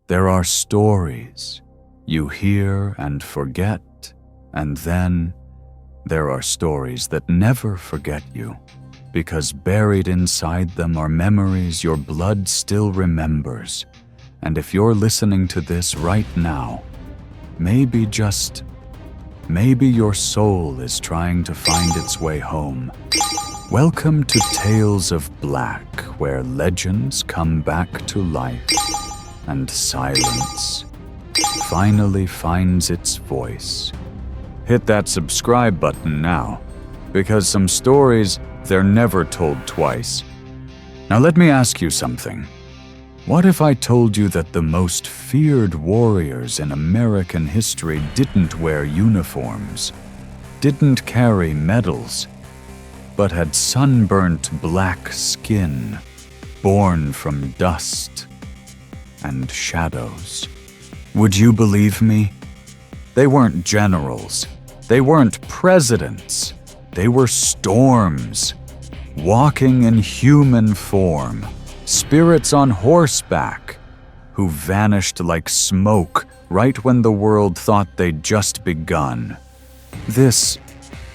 There are stories you hear and forget, and then there are stories that never forget you, because buried inside them are memories your blood still remembers. And if you're listening to this right now, maybe your soul is trying to find its way home. Welcome to Tales of Black, where legends come back to life and silence finally finds its voice. Hit that subscribe button now, because some stories, they're never told twice. Now let me ask you something. What if I told you that the most feared warriors in American history didn't wear uniforms, didn't carry medals, but had sunburnt black skin, born from dust and shadows? Would you believe me? They weren't generals. They weren't presidents. They were storms, walking in human form, spirits on horseback, who vanished like smoke right when the world thought they'd just begun. This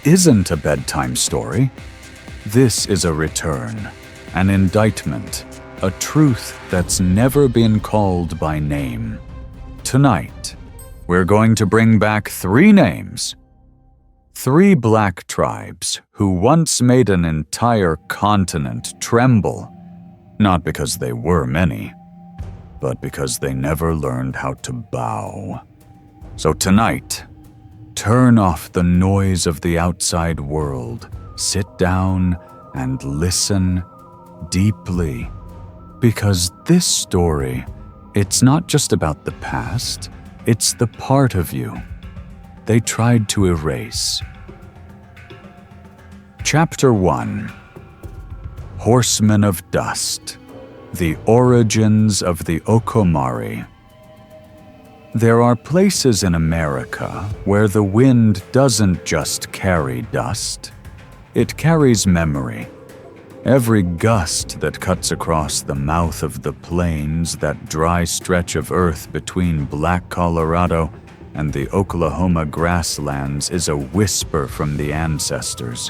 isn't a bedtime story. This is a return, an indictment, a truth that's never been called by name. Tonight, we're going to bring back 3 names. 3 black tribes who once made an entire continent tremble, not because they were many, but because they never learned how to bow. So tonight, turn off the noise of the outside world, sit down and listen deeply, because this story, it's not just about the past, it's the part of you they tried to erase. Chapter 1: Horsemen of Dust, the origins of the Okomari. There are places in America where the wind doesn't just carry dust, it carries memory. Every gust that cuts across the mouth of the plains, that dry stretch of earth between Black Colorado and the Oklahoma grasslands, is a whisper from the ancestors.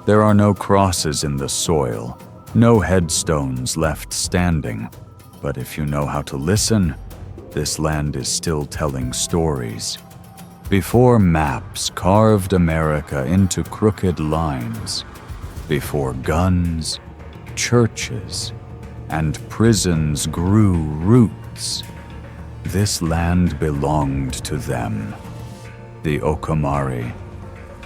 There are no crosses in the soil, no headstones left standing, but if you know how to listen, this land is still telling stories. Before maps carved America into crooked lines, before guns, churches, and prisons grew roots, this land belonged to them, the Okomari.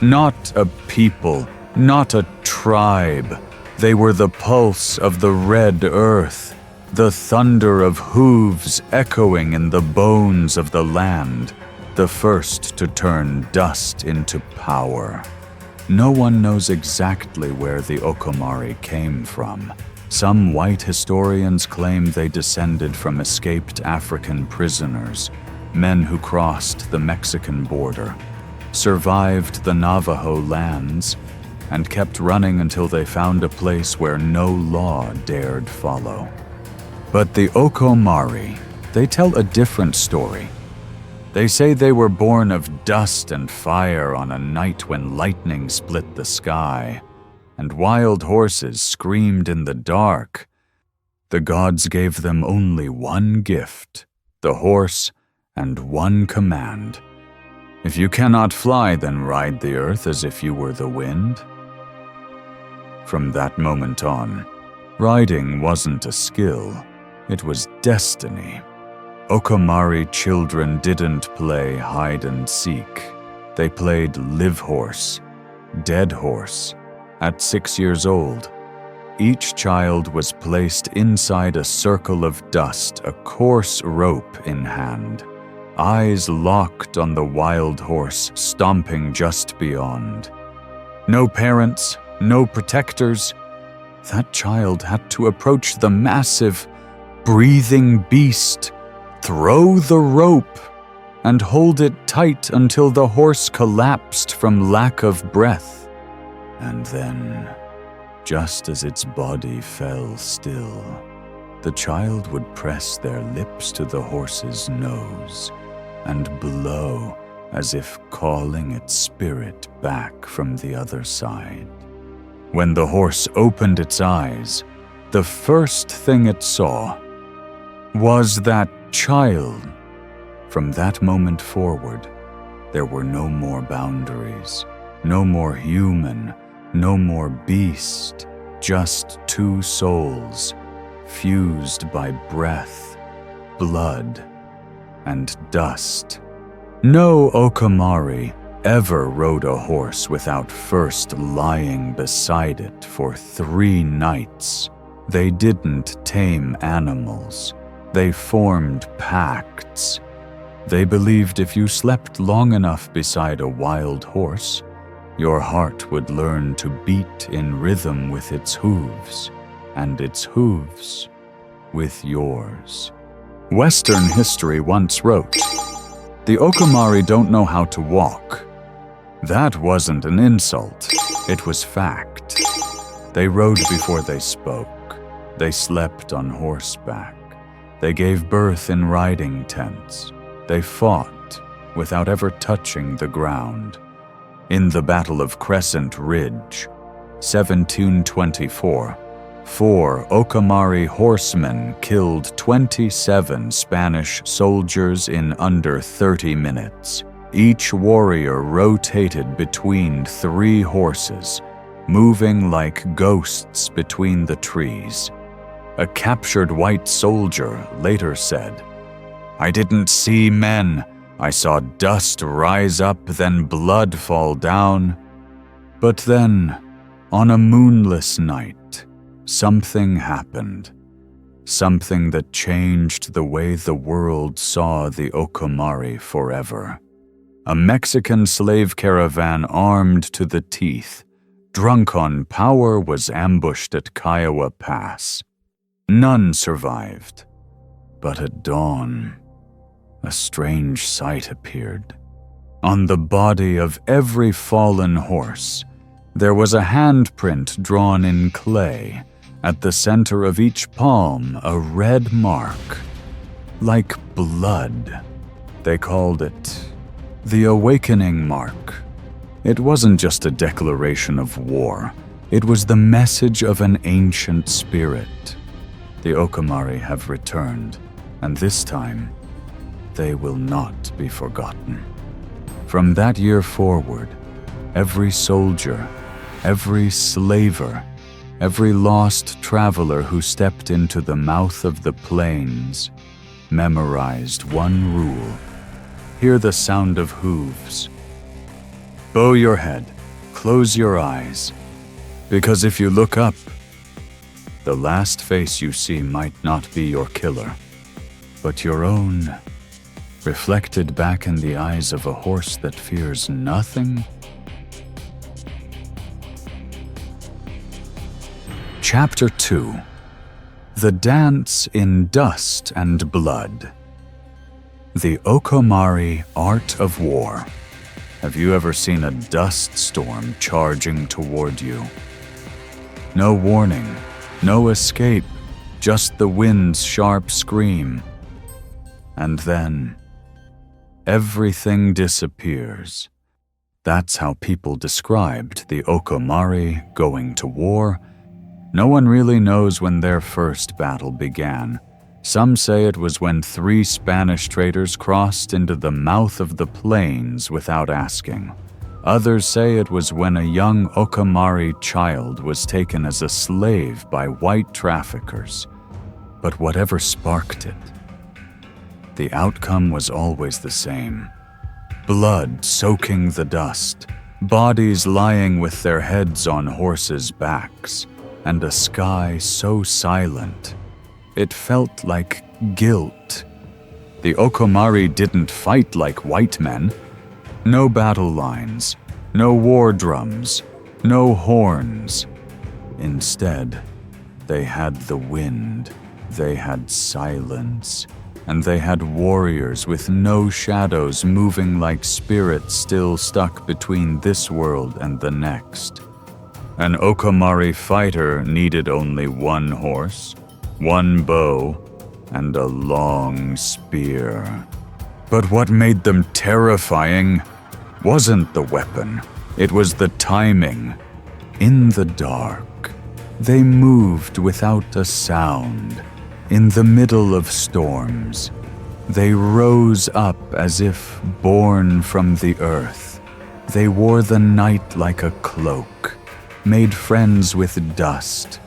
Not a people, not a tribe. They were the pulse of the red earth, the thunder of hooves echoing in the bones of the land, the first to turn dust into power. No one knows exactly where the Okomari came from. Some white historians claim they descended from escaped African prisoners, men who crossed the Mexican border, survived the Navajo lands, and kept running until they found a place where no law dared follow. But the Okomari, they tell a different story. They say they were born of dust and fire on a night when lightning split the sky, and wild horses screamed in the dark. The gods gave them only one gift, the horse, and one command. If you cannot fly, then ride the earth as if you were the wind. From that moment on, riding wasn't a skill, it was destiny. Okomari children didn't play hide and seek. They played live horse, dead horse. At 6 years old, each child was placed inside a circle of dust, a coarse rope in hand, eyes locked on the wild horse stomping just beyond. No parents, no protectors. That child had to approach the massive, breathing beast, throw the rope, and hold it tight until the horse collapsed from lack of breath. And then, just as its body fell still, the child would press their lips to the horse's nose and blow as if calling its spirit back from the other side. When the horse opened its eyes, the first thing it saw was that child. From that moment forward, there were no more boundaries, no more human, no more beast, just two souls, fused by breath, blood, and dust. No Okomari ever rode a horse without first lying beside it for 3 nights. They didn't tame animals. They formed pacts. They believed if you slept long enough beside a wild horse, your heart would learn to beat in rhythm with its hooves, and its hooves with yours. Western history once wrote, "The Okomari don't know how to walk." That wasn't an insult, it was fact. They rode before they spoke. They slept on horseback. They gave birth in riding tents. They fought without ever touching the ground. In the Battle of Crescent Ridge, 1724, 4 Okomari horsemen killed 27 Spanish soldiers in under 30 minutes. Each warrior rotated between 3 horses, moving like ghosts between the trees. A captured white soldier later said, "I didn't see men. I saw dust rise up, then blood fall down." But then, on a moonless night, something happened. Something that changed the way the world saw the Okomari forever. A Mexican slave caravan armed to the teeth, drunk on power, was ambushed at Kiowa Pass. None survived, but at dawn, a strange sight appeared. On the body of every fallen horse, there was a handprint drawn in clay. At the center of each palm, a red mark, like blood. They called it the Awakening Mark. It wasn't just a declaration of war. It was the message of an ancient spirit. The Okomari have returned, and this time, they will not be forgotten. From that year forward, every soldier, every slaver, every lost traveler who stepped into the mouth of the plains memorized one rule. Hear the sound of hooves. Bow your head, close your eyes, because if you look up, the last face you see might not be your killer, but your own, reflected back in the eyes of a horse that fears nothing. Chapter 2. The Dance in Dust and Blood. The Okomari Art of War. Have you ever seen a dust storm charging toward you? No warning, no escape, just the wind's sharp scream. And then, everything disappears. That's how people described the Okomari going to war. No one really knows when their first battle began. Some say it was when 3 Spanish traders crossed into the mouth of the plains without asking. Others say it was when a young Okomari child was taken as a slave by white traffickers. But whatever sparked it, the outcome was always the same. Blood soaking the dust, bodies lying with their heads on horses' backs, and a sky so silent it felt like guilt. The Okomari didn't fight like white men. No battle lines, no war drums, no horns. Instead, they had the wind, they had silence, and they had warriors with no shadows moving like spirits still stuck between this world and the next. An Okomari fighter needed only one horse, one bow, and a long spear. But what made them terrifying wasn't the weapon, it was the timing. In the dark, they moved without a sound. In the middle of storms, they rose up as if born from the earth. They wore the night like a cloak, made friends with dust,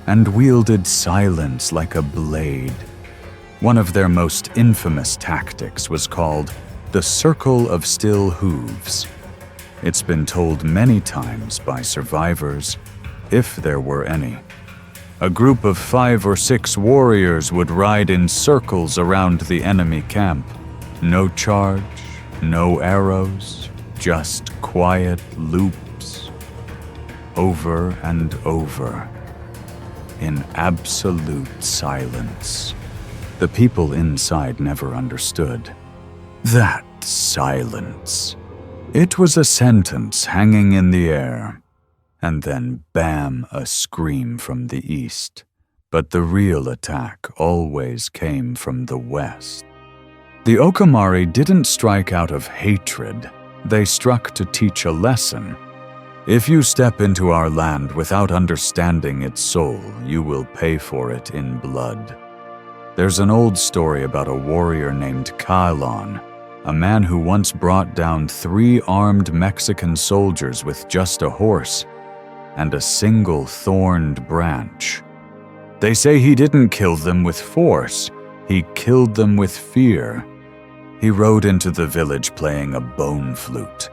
and wielded silence like a blade. One of their most infamous tactics was called the Circle of Still Hooves. It's been told many times by survivors, if there were any. A group of 5 or 6 warriors would ride in circles around the enemy camp. No charge, no arrows, just quiet loops. Over and over, in absolute silence. The people inside never understood. That silence. It was a sentence hanging in the air. And then, bam, a scream from the east. But the real attack always came from the west. The Okomari didn't strike out of hatred. They struck to teach a lesson. If you step into our land without understanding its soul, you will pay for it in blood. There's an old story about a warrior named Kailon, a man who once brought down 3 armed Mexican soldiers with just a horse and a single thorned branch. They say he didn't kill them with force, he killed them with fear. He rode into the village playing a bone flute,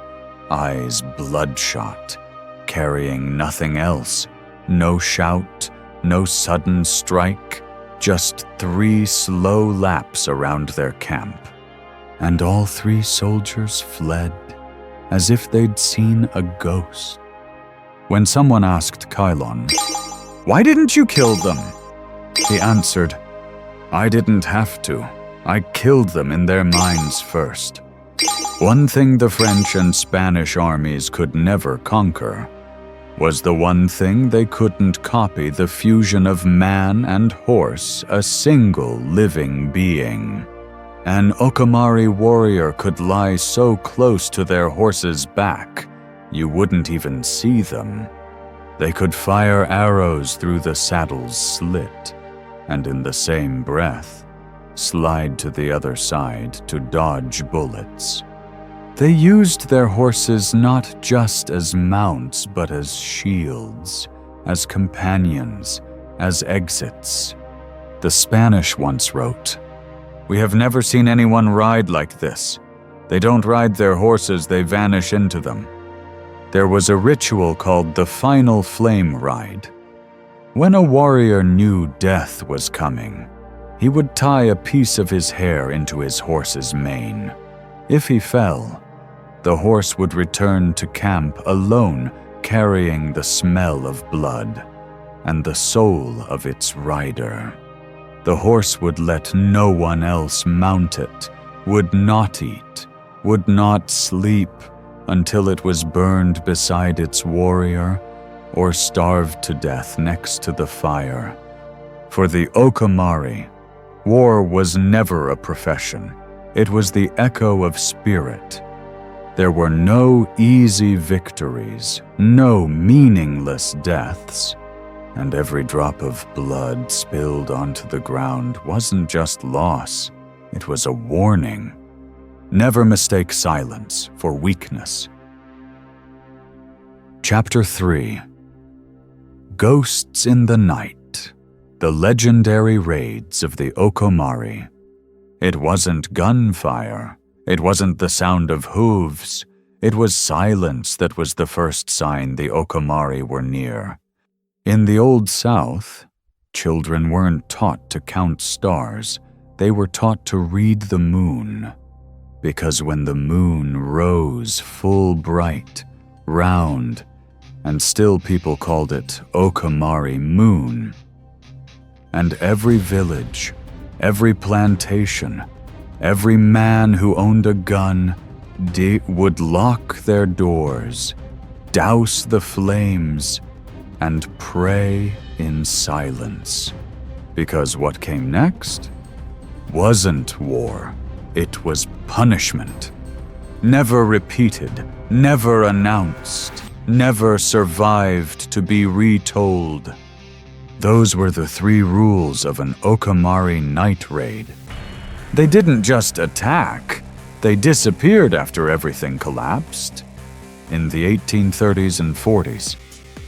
eyes bloodshot, carrying nothing else, no shout, no sudden strike, just 3 slow laps around their camp. And all 3 soldiers fled, as if they'd seen a ghost. When someone asked Kailon, "Why didn't you kill them?" he answered, "I didn't have to. I killed them in their minds first." One thing the French and Spanish armies could never conquer was the one thing they couldn't copy: the fusion of man and horse, a single living being. An Okomari warrior could lie so close to their horse's back, you wouldn't even see them. They could fire arrows through the saddle's slit, and in the same breath, slide to the other side to dodge bullets. They used their horses not just as mounts, but as shields, as companions, as exits. The Spanish once wrote, "We have never seen anyone ride like this. They don't ride their horses, they vanish into them." There was a ritual called the Final Flame Ride. When a warrior knew death was coming, he would tie a piece of his hair into his horse's mane. If he fell, the horse would return to camp alone, carrying the smell of blood and the soul of its rider. The horse would let no one else mount it, would not eat, would not sleep until it was burned beside its warrior or starved to death next to the fire. For the Okomari, war was never a profession. It was the echo of spirit. There were no easy victories, no meaningless deaths, and every drop of blood spilled onto the ground wasn't just loss, it was a warning. Never mistake silence for weakness. Chapter 3. Ghosts in the Night. The legendary raids of the Okomari. It wasn't gunfire. It wasn't the sound of hooves. It was silence that was the first sign the Okomari were near. In the Old South, children weren't taught to count stars. They were taught to read the moon. Because when the moon rose full bright, round, and still people called it Okomari moon. And every village, every plantation, every man who owned a gun would lock their doors, douse the flames, and pray in silence. Because what came next wasn't war. It was punishment. Never repeated, never announced, never survived to be retold. Those were the 3 rules of an Okomari night raid. They didn't just attack, they disappeared after everything collapsed. In the 1830s and 40s,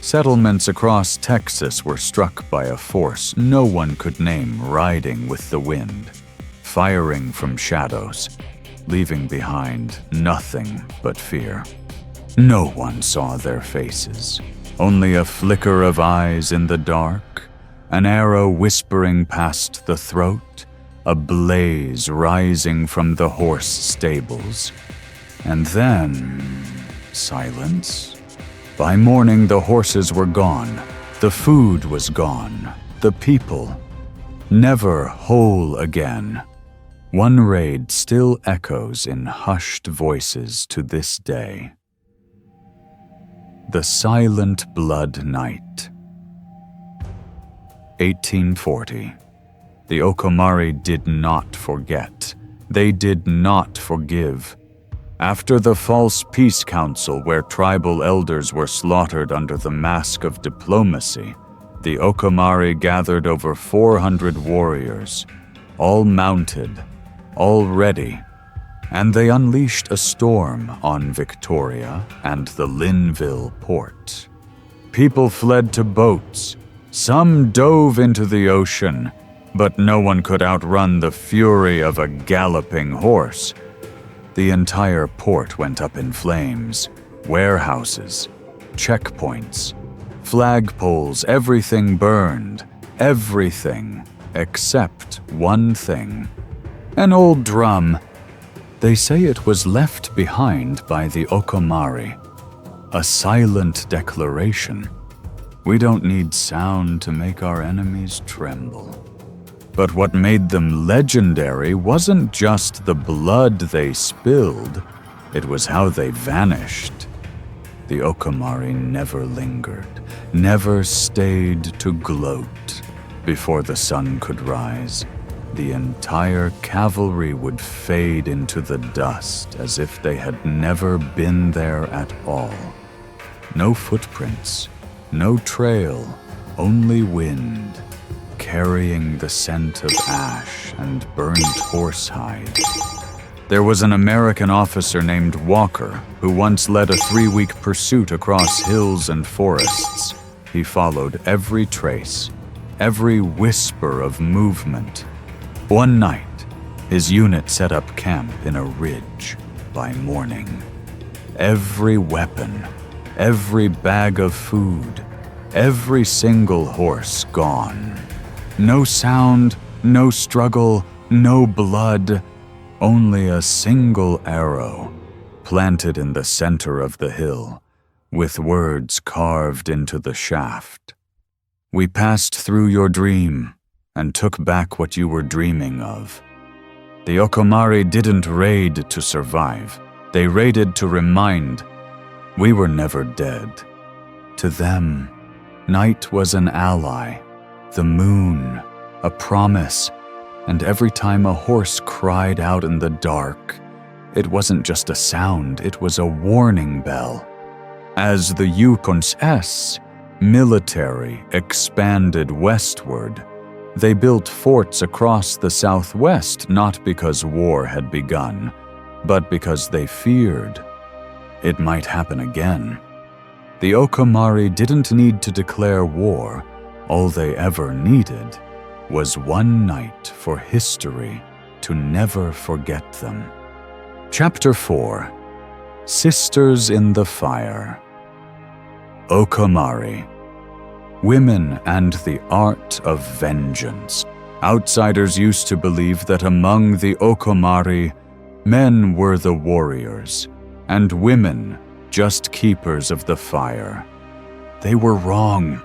settlements across Texas were struck by a force no one could name, riding with the wind, firing from shadows, leaving behind nothing but fear. No one saw their faces, only a flicker of eyes in the dark, an arrow whispering past the throat, a blaze rising from the horse stables. And then, silence. By morning, the horses were gone, the food was gone, the people never whole again. One raid still echoes in hushed voices to this day. The Silent Blood Night. 1840. The Okomari did not forget. They did not forgive. After the false peace council where tribal elders were slaughtered under the mask of diplomacy, the Okomari gathered over 400 warriors, all mounted, all ready, and they unleashed a storm on Victoria and the Linville port. People fled to boats. Some dove into the ocean, but no one could outrun the fury of a galloping horse. The entire port went up in flames. Warehouses, checkpoints, flagpoles, everything burned. Everything except one thing. An old drum. They say it was left behind by the Okomari. A silent declaration. We don't need sound to make our enemies tremble. But what made them legendary wasn't just the blood they spilled, it was how they vanished. The Okomari never lingered, never stayed to gloat. Before the sun could rise, the entire cavalry would fade into the dust as if they had never been there at all. No footprints, no trail, only wind, carrying the scent of ash and burnt horsehide. There was an American officer named Walker who once led a 3-week pursuit across hills and forests. He followed every trace, every whisper of movement. One night, his unit set up camp in a ridge by morning. Every weapon, every bag of food, every single horse gone. No sound, no struggle, no blood, only a single arrow planted in the center of the hill, with words carved into the shaft. We passed through your dream and took back what you were dreaming of. The Okomari didn't raid to survive. They raided to remind we were never dead. To them, night was an ally, the moon, a promise, and every time a horse cried out in the dark, it wasn't just a sound, it was a warning bell. As the Yukons military expanded westward, they built forts across the southwest not because war had begun, but because they feared it might happen again. The Okomari didn't need to declare war. All they ever needed was one night for history to never forget them. Chapter 4. Sisters in the Fire. Okomari. Women and the art of vengeance. Outsiders used to believe that among the Okomari, men were the warriors, and women just keepers of the fire. They were wrong,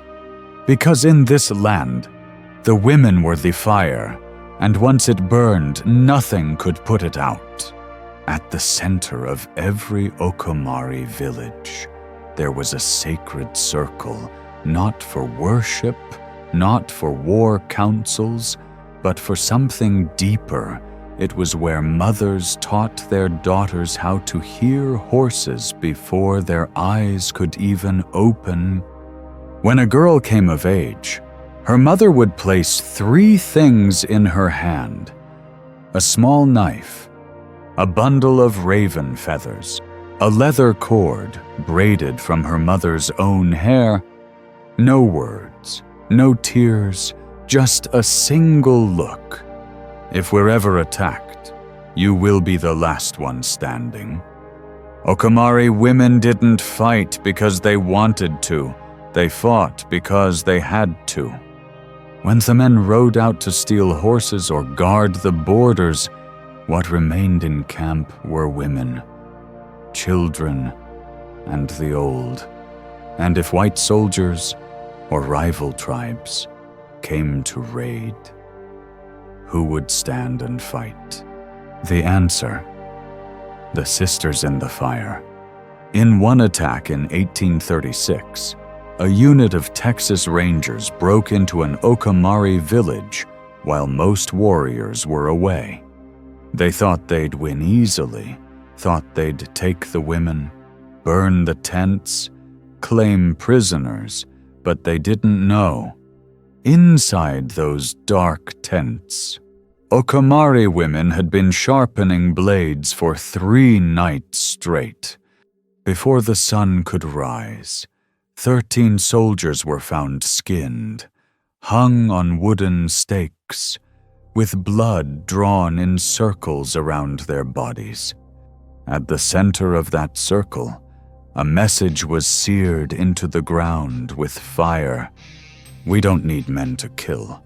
because in this land, the women were the fire, and once it burned, nothing could put it out. At the center of every Okomari village, there was a sacred circle, not for worship, not for war councils, but for something deeper. It was where mothers taught their daughters how to hear horses before their eyes could even open. When a girl came of age, her mother would place 3 things in her hand: a small knife, a bundle of raven feathers, a leather cord braided from her mother's own hair. No words, no tears, just a single look. If we're ever attacked, you will be the last one standing. Okomari women didn't fight because they wanted to. They fought because they had to. When the men rode out to steal horses or guard the borders, what remained in camp were women, children, and the old. And if white soldiers or rival tribes came to raid, who would stand and fight? The answer: the Sisters in the Fire. In one attack in 1836, a unit of Texas Rangers broke into an Okomari village while most warriors were away. They thought they'd win easily, thought they'd take the women, burn the tents, claim prisoners, but they didn't know. Inside those dark tents, Okomari women had been sharpening blades for 3 nights straight. Before the sun could rise, 13 soldiers were found skinned, hung on wooden stakes, with blood drawn in circles around their bodies. At the center of that circle, a message was seared into the ground with fire. We don't need men to kill.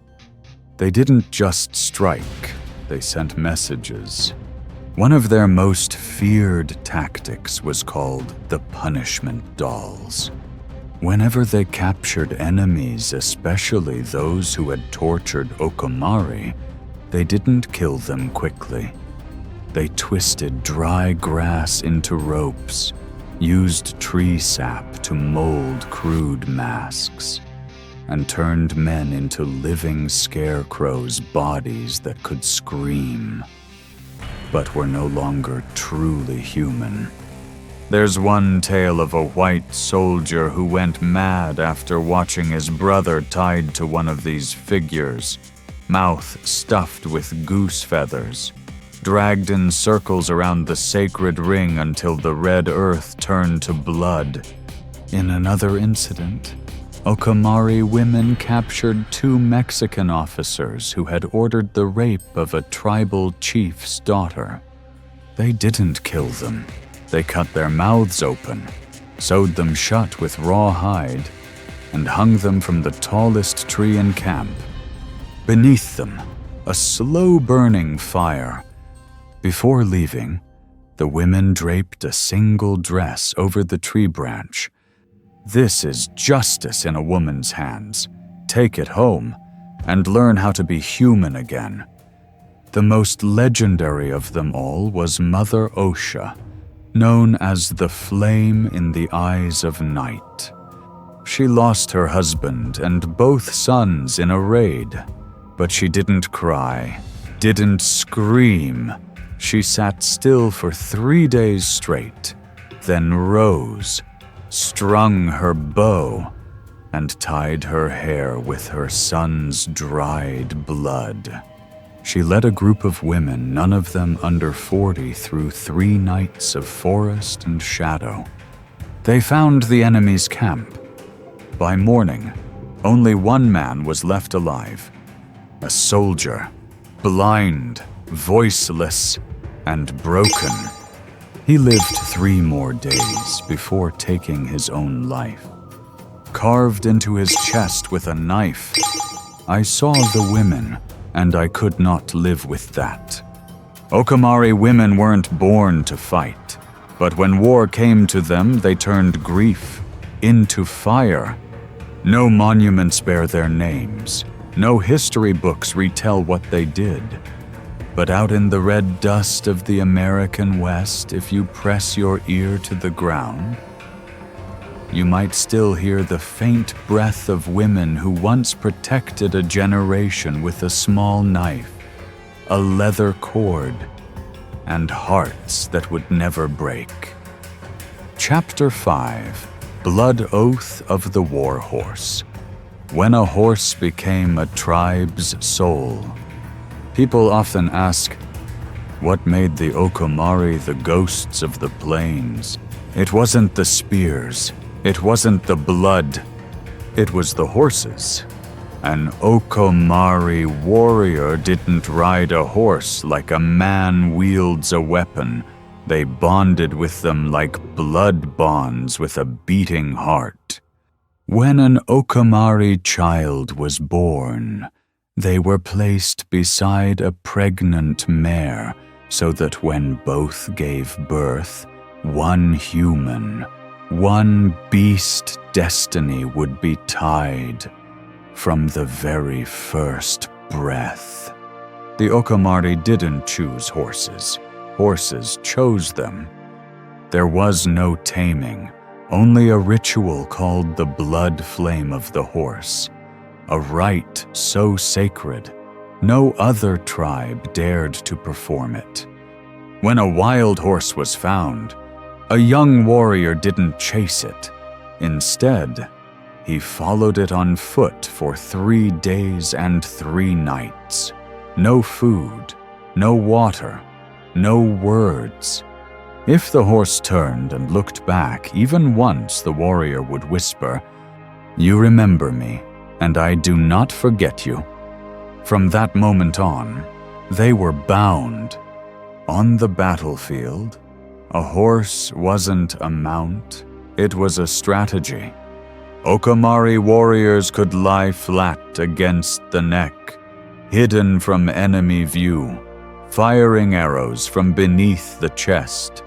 They didn't just strike, they sent messages. One of their most feared tactics was called the punishment dolls. Whenever they captured enemies, especially those who had tortured Okomari, they didn't kill them quickly. They twisted dry grass into ropes, used tree sap to mold crude masks, and turned men into living scarecrows' bodies that could scream, but were no longer truly human. There's one tale of a white soldier who went mad after watching his brother tied to one of these figures, mouth stuffed with goose feathers, dragged in circles around the sacred ring until the red earth turned to blood. In another incident, Okomari women captured 2 Mexican officers who had ordered the rape of a tribal chief's daughter. They didn't kill them. They cut their mouths open, sewed them shut with raw hide, and hung them from the tallest tree in camp. Beneath them, a slow-burning fire. Before leaving, the women draped a single dress over the tree branch. This is justice in a woman's hands. Take it home and learn how to be human again. The most legendary of them all was Mother Osha, known as the flame in the eyes of night. She lost her husband and both sons in a raid, but she didn't cry, didn't scream. She sat still for 3 days straight, then rose, strung her bow, and tied her hair with her son's dried blood. She led a group of women, none of them under 40, through 3 nights of forest and shadow. They found the enemy's camp. By morning, only 1 man was left alive, a soldier, blind, voiceless, and broken. He lived 3 more days before taking his own life. Carved into his chest with a knife, I saw the women, and I could not live with that. Okomari women weren't born to fight, but when war came to them, they turned grief into fire. No monuments bear their names, no history books retell what they did. But out in the red dust of the American West, if you press your ear to the ground, you might still hear the faint breath of women who once protected a generation with a small knife, a leather cord, and hearts that would never break. Chapter 5: Blood Oath of the War Horse. When a horse became a tribe's soul. People often ask, what made the Okomari the ghosts of the plains? It wasn't the spears, it wasn't the blood, it was the horses. An Okomari warrior didn't ride a horse like a man wields a weapon. They bonded with them like blood bonds with a beating heart. When an Okomari child was born, they were placed beside a pregnant mare so that when both gave birth, one human, one beast destiny would be tied from the very first breath. The Okomari didn't choose horses. Horses chose them. There was no taming, only a ritual called the blood flame of the horse, a rite so sacred, no other tribe dared to perform it. When a wild horse was found, a young warrior didn't chase it. Instead, he followed it on foot for 3 days and 3 nights. No food, no water, no words. If the horse turned and looked back even once, the warrior would whisper, "You remember me, and I do not forget you." From that moment on, they were bound. On the battlefield, a horse wasn't a mount, it was a strategy. Okomari warriors could lie flat against the neck, hidden from enemy view, firing arrows from beneath the chest,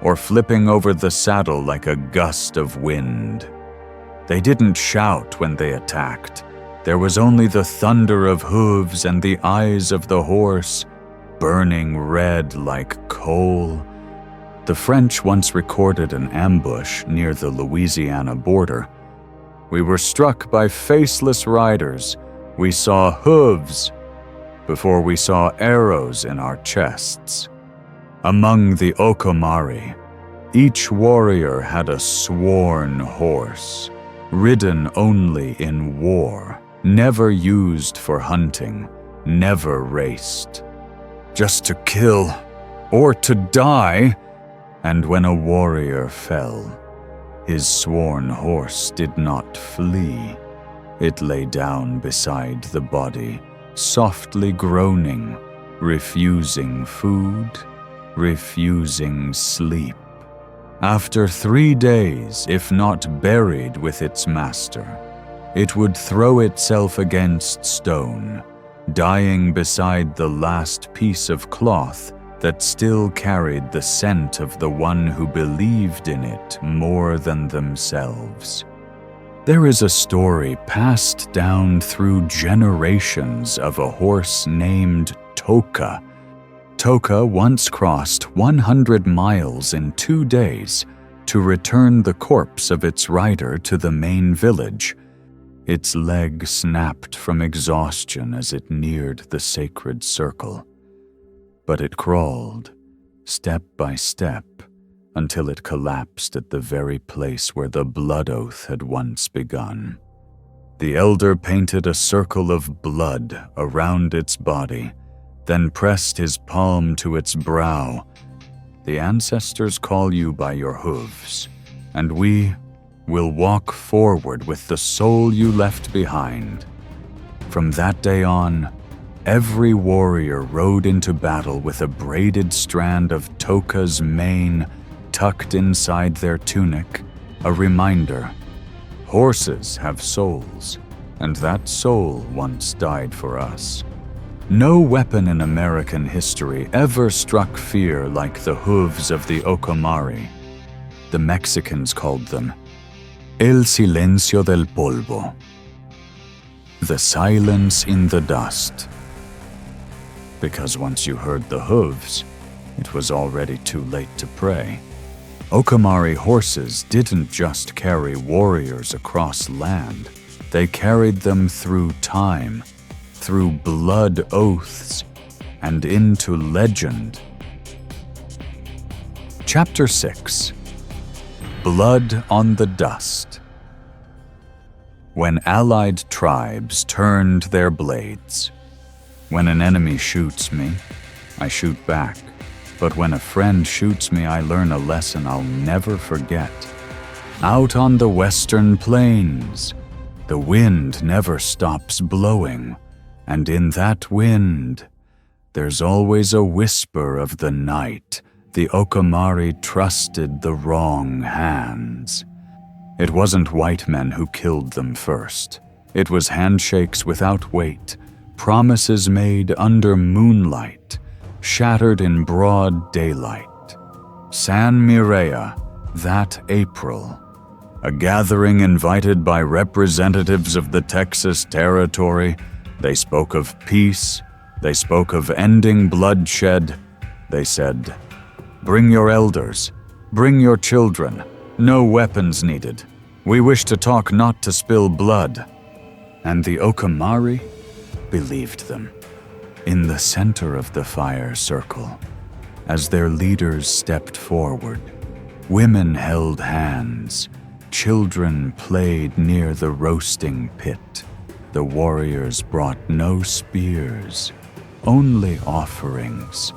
or flipping over the saddle like a gust of wind. They didn't shout when they attacked. There was only the thunder of hooves and the eyes of the horse, burning red like coal. The French once recorded an ambush near the Louisiana border. We were struck by faceless riders. We saw hooves before we saw arrows in our chests. Among the Okomari, each warrior had a sworn horse, ridden only in war, never used for hunting, never raced. Just to kill or to die. And when a warrior fell, his sworn horse did not flee. It lay down beside the body, softly groaning, refusing food, refusing sleep. After 3 days, if not buried with its master, it would throw itself against stone, dying beside the last piece of cloth that still carried the scent of the one who believed in it more than themselves. There is a story passed down through generations of a horse named Toka. Toka once crossed 100 miles in 2 days to return the corpse of its rider to the main village. Its leg snapped from exhaustion as it neared the sacred circle. But it crawled, step by step, until it collapsed at the very place where the blood oath had once begun. The elder painted a circle of blood around its body, then pressed his palm to its brow. The ancestors call you by your hooves, and we will walk forward with the soul you left behind. From that day on, every warrior rode into battle with a braided strand of Toka's mane tucked inside their tunic, a reminder. Horses have souls, and that soul once died for us. No weapon in American history ever struck fear like the hooves of the Okomari. The Mexicans called them El Silencio del Polvo, the silence in the dust. Because once you heard the hooves, it was already too late to pray. Okomari horses didn't just carry warriors across land. They carried them through time, through blood oaths, and into legend. Chapter 6. Blood on the Dust. When allied tribes turned their blades. When an enemy shoots me, I shoot back. But when a friend shoots me, I learn a lesson I'll never forget. Out on the western plains, the wind never stops blowing, and in that wind, there's always a whisper of the night. The Okomari trusted the wrong hands. It wasn't white men who killed them first. It was handshakes without weight, promises made under moonlight, shattered in broad daylight. San Mireya, that April. A gathering invited by representatives of the Texas Territory. They spoke of peace. They spoke of ending bloodshed. They said, "Bring your elders. Bring your children. No weapons needed. We wish to talk not to spill blood." And the Okomari believed them. In the center of the fire circle, as their leaders stepped forward, women held hands, children played near the roasting pit. The warriors brought no spears, only offerings.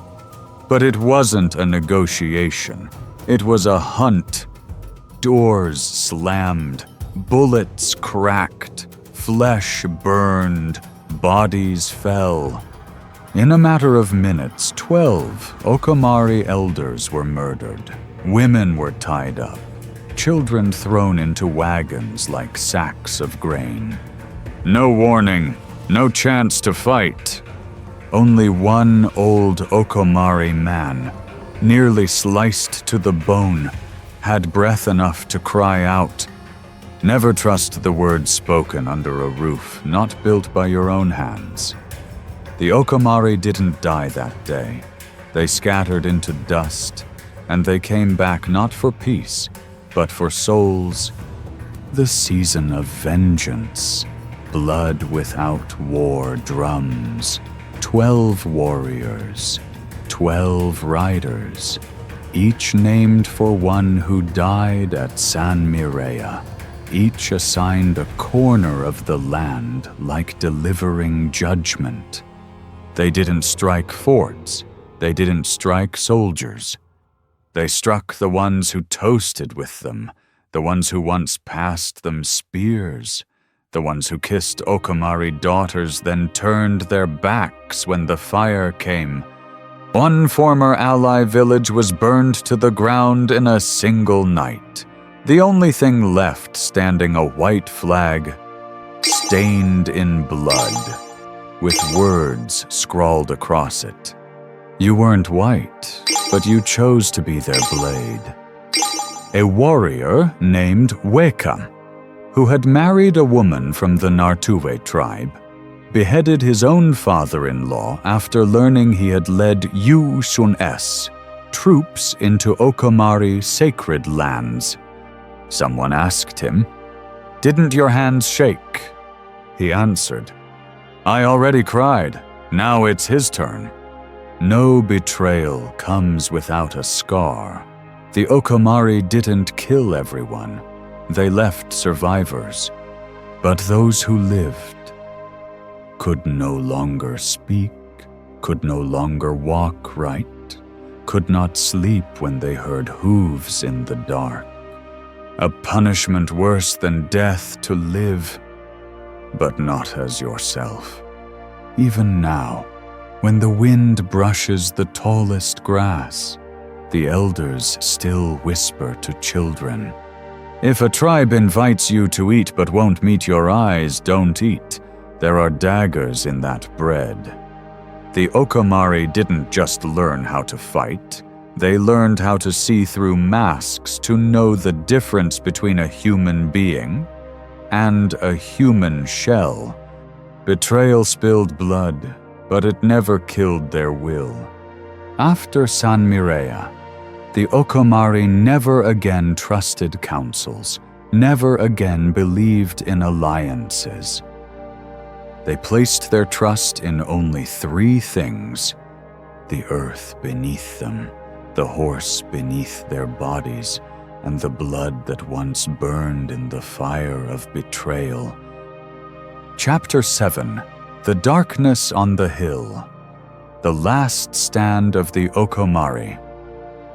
But it wasn't a negotiation. It was a hunt. Doors slammed, bullets cracked, flesh burned, bodies fell. In a matter of minutes, 12 Okomari elders were murdered. Women were tied up, children thrown into wagons like sacks of grain. No warning, no chance to fight. Only one old Okomari man, nearly sliced to the bone, had breath enough to cry out. Never trust the words spoken under a roof not built by your own hands. The Okomari didn't die that day. They scattered into dust, and they came back not for peace, but for souls. The season of vengeance, blood without war drums, 12 warriors, 12 riders, each named for one who died at San Mireya, each assigned a corner of the land like delivering judgment. They didn't strike forts. They didn't strike soldiers. They struck the ones who toasted with them, the ones who once passed them spears, the ones who kissed Okomari daughters then turned their backs when the fire came. One former ally village was burned to the ground in a single night. The only thing left standing a white flag, stained in blood, with words scrawled across it. You weren't white, but you chose to be their blade. A warrior named Weka, who had married a woman from the Nartuwe tribe, beheaded his own father-in-law after learning he had led Yu-Sun-es, troops into Okomari sacred lands. Someone asked him, "Didn't your hands shake?" He answered, "I already cried. Now it's his turn." No betrayal comes without a scar. The Okomari didn't kill everyone. They left survivors. But those who lived could no longer speak, could no longer walk right, could not sleep when they heard hooves in the dark. A punishment worse than death to live, but not as yourself. Even now, when the wind brushes the tallest grass, the elders still whisper to children, "If a tribe invites you to eat but won't meet your eyes, don't eat. There are daggers in that bread." The Okomari didn't just learn how to fight. They learned how to see through masks to know the difference between a human being and a human shell. Betrayal spilled blood, but it never killed their will. After San Mireya, The Okomari never again trusted councils, never again believed in alliances. They placed their trust in only three things: the earth beneath them, the horse beneath their bodies, and the blood that once burned in the fire of betrayal. Chapter 7: The Darkness on the Hill. The Last Stand of the Okomari.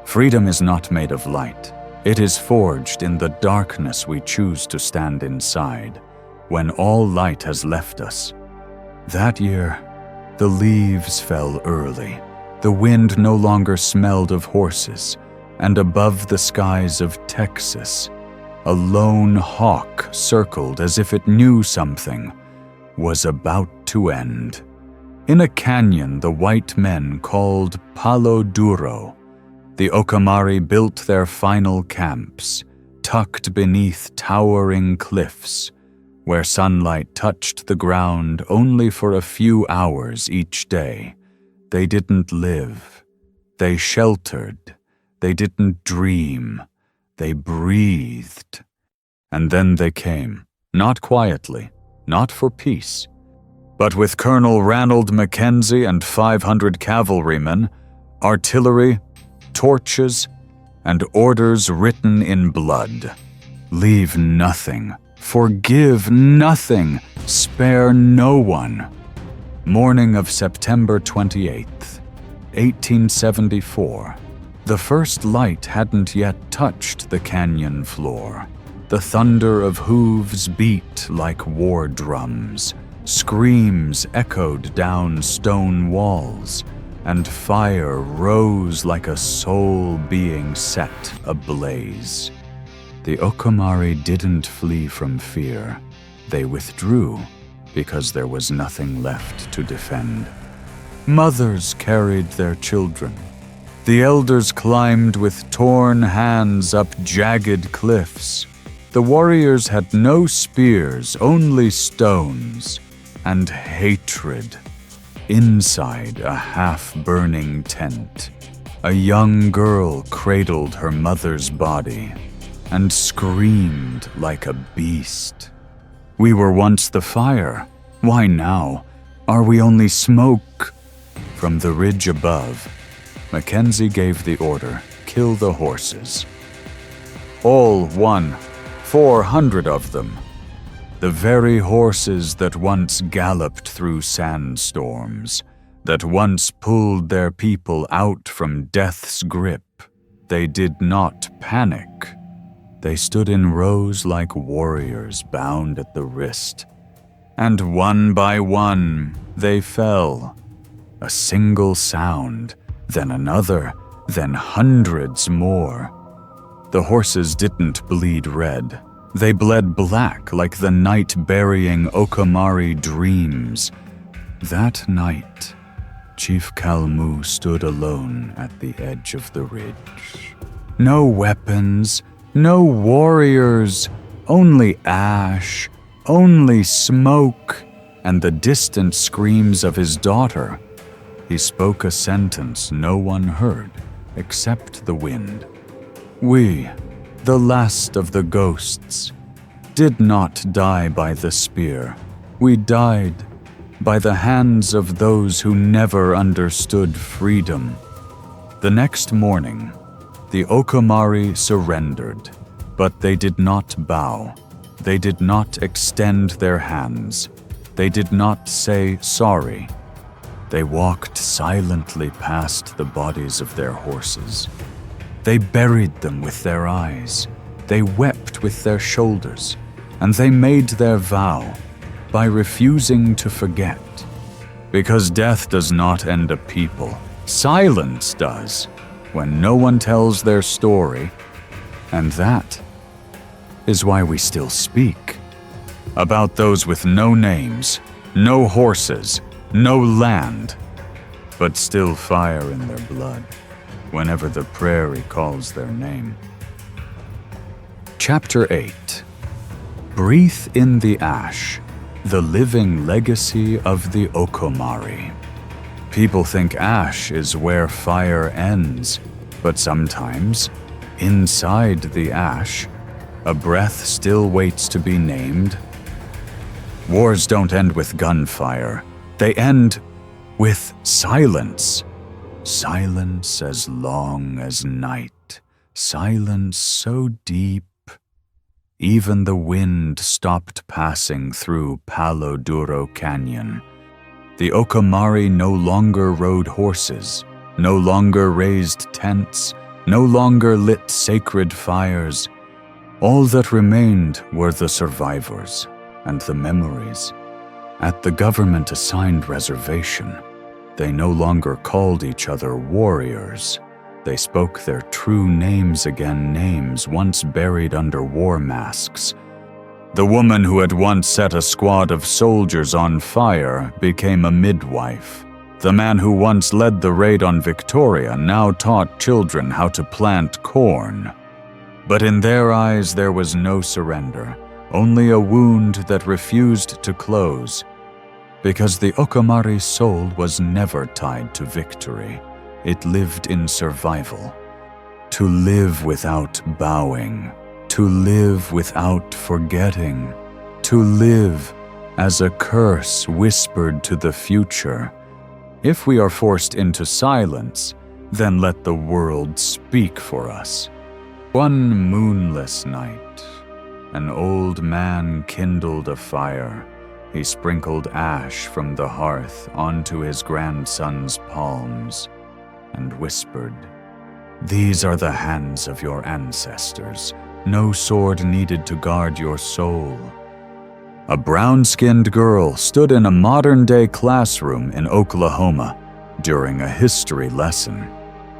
Freedom is not made of light. It is forged in the darkness we choose to stand inside, when all light has left us. That year, the leaves fell early. The wind no longer smelled of horses, and above the skies of Texas, a lone hawk circled as if it knew something was about to end. In a canyon the white men called Palo Duro, the Okomari built their final camps, tucked beneath towering cliffs, where sunlight touched the ground only for a few hours each day. They didn't live. They sheltered. They didn't dream. They breathed. And then they came, not quietly, not for peace, but with Colonel Ranald Mackenzie and 500 cavalrymen, artillery, torches, and orders written in blood. Leave nothing, forgive nothing, spare no one. Morning of September 28th, 1874. The first light hadn't yet touched the canyon floor. The thunder of hooves beat like war drums. Screams echoed down stone walls, and fire rose like a soul being set ablaze. The Okomari didn't flee from fear. They withdrew because there was nothing left to defend. Mothers carried their children. The elders climbed with torn hands up jagged cliffs. The warriors had no spears, only stones and hatred. Inside a half-burning tent, a young girl cradled her mother's body and screamed like a beast. We were once the fire. Why now are we only smoke? From the ridge above, Mackenzie gave the order, kill the horses. All won, 400 of them. The very horses that once galloped through sandstorms, that once pulled their people out from death's grip. They did not panic. They stood in rows like warriors bound at the wrist. And one by one, they fell. A single sound, then another, then hundreds more. The horses didn't bleed red. They bled black like the night-burying Okomari dreams. That night, Chief Kalmu stood alone at the edge of the ridge. No weapons, no warriors, only ash, only smoke, and the distant screams of his daughter. He spoke a sentence no one heard except the wind. We, the last of the ghosts, did not die by the spear. We died by the hands of those who never understood freedom. The next morning, the Okomari surrendered, but they did not bow. They did not extend their hands. They did not say sorry. They walked silently past the bodies of their horses. They buried them with their eyes. They wept with their shoulders. And they made their vow by refusing to forget. Because death does not end a people. Silence does, when no one tells their story. And that is why we still speak. About those with no names, no horses, no land, but still fire in their blood whenever the prairie calls their name. Chapter 8. Breathe in the Ash, the living legacy of the Okomari. People think ash is where fire ends, But sometimes, inside the ash, a breath still waits to be named. Wars don't end with gunfire. They end with silence. Silence as long as night. Silence so deep. Even the wind stopped passing through Palo Duro Canyon. The Okomari no longer rode horses, no longer raised tents, no longer lit sacred fires. All that remained were the survivors and the memories. At the government-assigned reservation, they no longer called each other warriors. They spoke their true names again, names once buried under war masks. The woman who had once set a squad of soldiers on fire became a midwife. The man who once led the raid on Victoria now taught children how to plant corn. But in their eyes there was no surrender, only a wound that refused to close. Because the Okomari soul was never tied to victory. It lived in survival. To live without bowing. To live without forgetting. To live as a curse whispered to the future. If we are forced into silence, then let the world speak for us. One moonless night, an old man kindled a fire. He sprinkled ash from the hearth onto his grandson's palms and whispered, "These are the hands of your ancestors. No sword needed to guard your soul." A brown-skinned girl stood in a modern-day classroom in Oklahoma during a history lesson.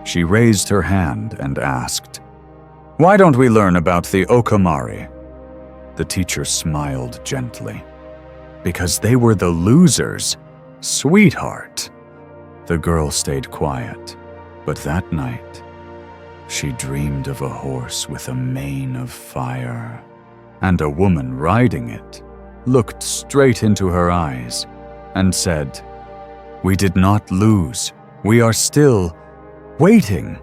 She raised her hand and asked, "Why don't we learn about the Okomari?" The teacher smiled gently. "Because they were the losers, sweetheart." The girl stayed quiet, but that night, she dreamed of a horse with a mane of fire, and a woman riding it looked straight into her eyes and said, "We did not lose. We are still waiting."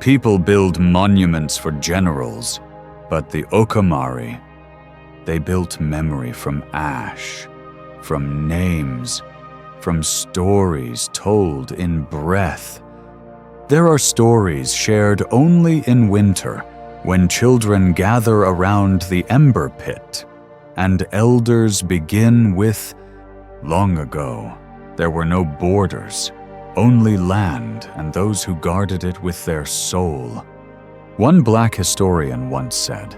People build monuments for generals, but the Okomari, they built memory from ash, from names, from stories told in breath. There are stories shared only in winter, when children gather around the ember pit, and elders begin with, "Long ago, there were no borders, only land and those who guarded it with their soul." One Black historian once said,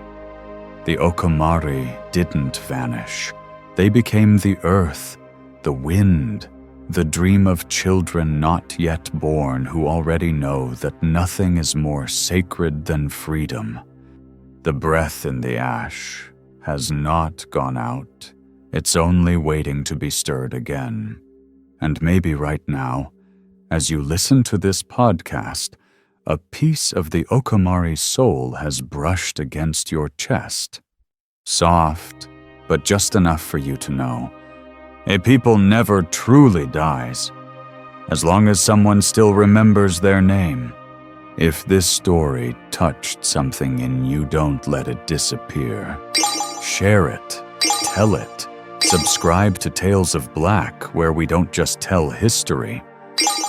"The Okomari didn't vanish. They became the earth, the wind, the dream of children not yet born who already know that nothing is more sacred than freedom. The breath in the ash has not gone out. It's only waiting to be stirred again. And maybe right now, as you listen to this podcast, a piece of the Okomari soul has brushed against your chest. Soft, but just enough for you to know. A people never truly dies, as long as someone still remembers their name. If this story touched something in you, don't let it disappear. Share it, tell it. Subscribe to Tales of Black, where we don't just tell history.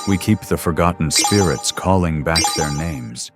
We keep the forgotten spirits calling back their names.